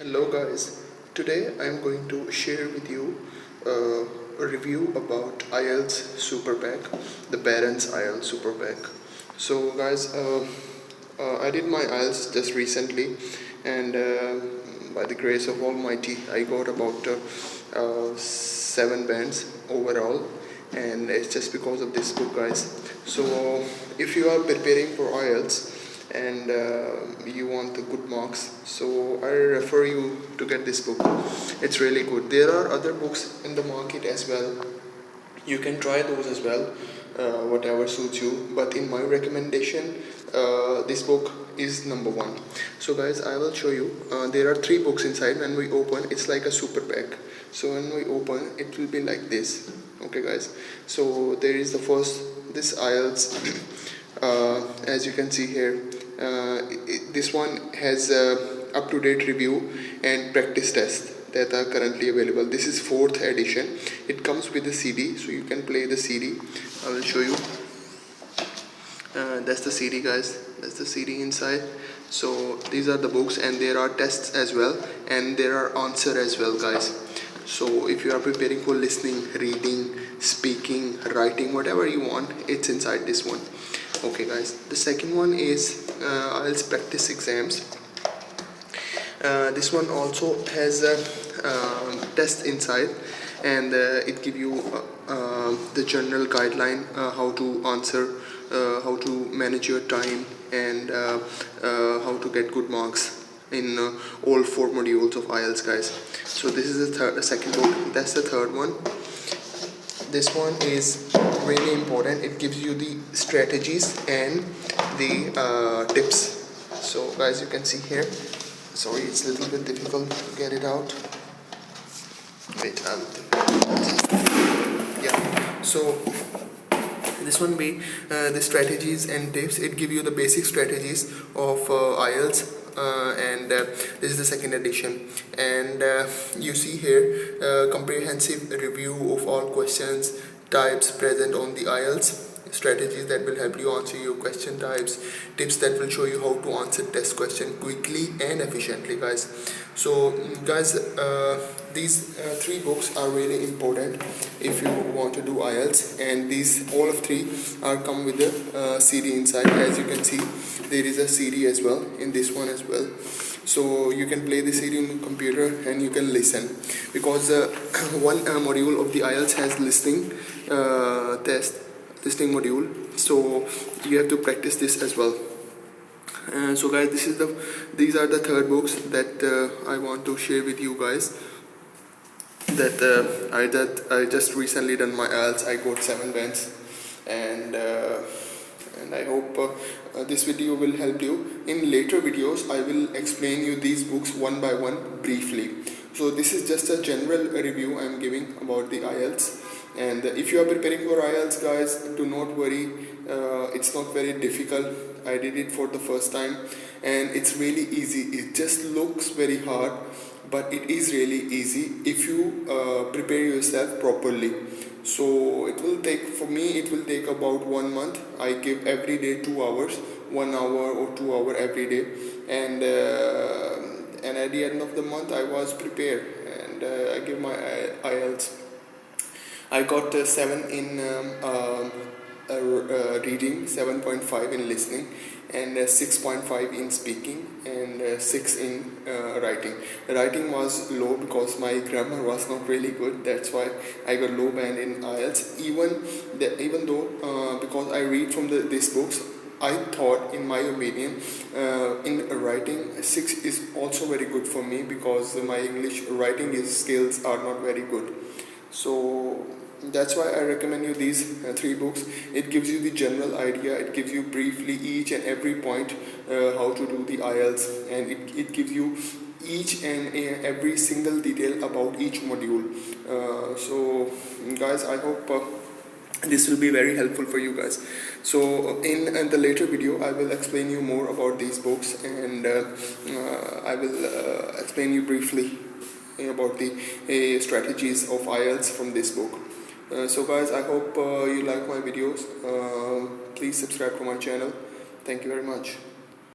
Hello guys, today I am going to share with you a review about IELTS superpack, the barrons IELTS superpack. So guys, I did my IELTS just recently, and by the grace of Almighty I got about 7 bands overall, and it's just because of this book guys. So if you are preparing for IELTS and you want the good marks, so I refer you to get this book. It's really good. There are other books in the market as well. You can try those as well, whatever suits you, but in my recommendation, this book is number one. So guys, I will show you. There are 3 books inside. When we open, it's like a super pack. So when we open, it will be like this. Okay guys, so there is the first, this IELTS. As you can see here, this one has up-to-date review and practice test that are currently available. This is 4th edition. It comes with a CD, so you can play the CD. I will show you. That's the CD guys, that's the CD inside. So these are the books, and there are tests as well, and there are answers as well guys. So if you are preparing for listening, reading, speaking, writing, whatever you want, it's inside this one. Okay guys, the second one is IELTS practice exams. This one also has a test inside, and it give you the general guideline, how to answer, how to manage your time, and how to get good marks in all 4 modules of IELTS guys. So this is the second book. That's the third one. This one is really important. It gives you the strategies and the tips. So guys, you can see here. Sorry, it's a little bit difficult to get it out. Wait, yeah. So this one be the strategies and tips. It give you the basic strategies of IELTS. And this is the 2nd edition, and you see here comprehensive review of all questions types present on the IELTS, strategies that will help you answer your question types, tips that will show you how to answer test question quickly and efficiently guys. So guys, these 3 books are really important if you want to do IELTS, and these all of 3 are come with a CD inside. As you can see, there is a CD as well in this one as well, so you can play the CD on the computer and you can listen, because one module of the IELTS has listening listening module, so you have to practice this as well. So guys, these are the 3rd books that I want to share with you guys. That I just recently done my IELTS. I got 7 bands, and I hope this video will help you. In later videos, I will explain you these books one by one briefly. So this is just a general review I am giving about the IELTS. And if you are preparing for IELTS guys, do not worry, it's not very difficult. I did it for the first time, and it's really easy. It just looks very hard, but it is really easy if you prepare yourself properly. So it will take, for me it will take about 1 month. I give every day 2 hours, 1 hour or 2 hours every day, and at the end of the month I was prepared, and I give my IELTS. I got 7 in reading, 7.5 in listening, and 6.5 in speaking, and 6 in writing. Writing was low because my grammar was not really good. That's why I got low band in IELTS. Even though because I read from these books, I thought, in my opinion, in writing 6 is also very good for me, because my English writing skills are not very good. So that's why I recommend you these 3 books. It gives you the general idea, it gives you briefly each and every point how to do the IELTS, and it gives you each and every single detail about each module. So guys, I hope this will be very helpful for you guys. So in the later video, I will explain you more about these books, and I will explain you briefly about the strategies of IELTS from this book. So guys, I hope you like my videos. Please subscribe to my channel. Thank you very much.